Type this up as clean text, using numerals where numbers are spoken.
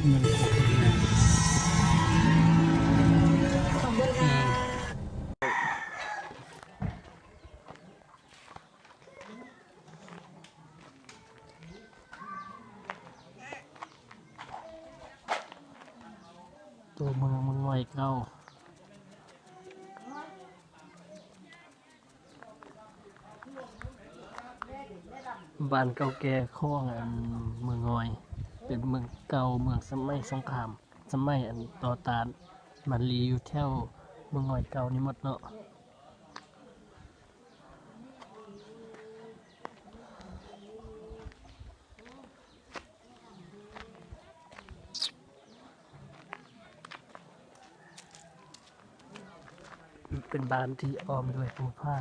เงินของคนงานตัวเมืองมันไวเก่าบ้านเก่าแก่ของเมืองงอยเป็นเมืองเก่าเมืองสมัยสงครามสมัยต่อต้านมันรีอยู่แถวเมืองงอยเก่านี่หมดเนาะเป็นบ้านที่อ้อมด้วยภูผ้า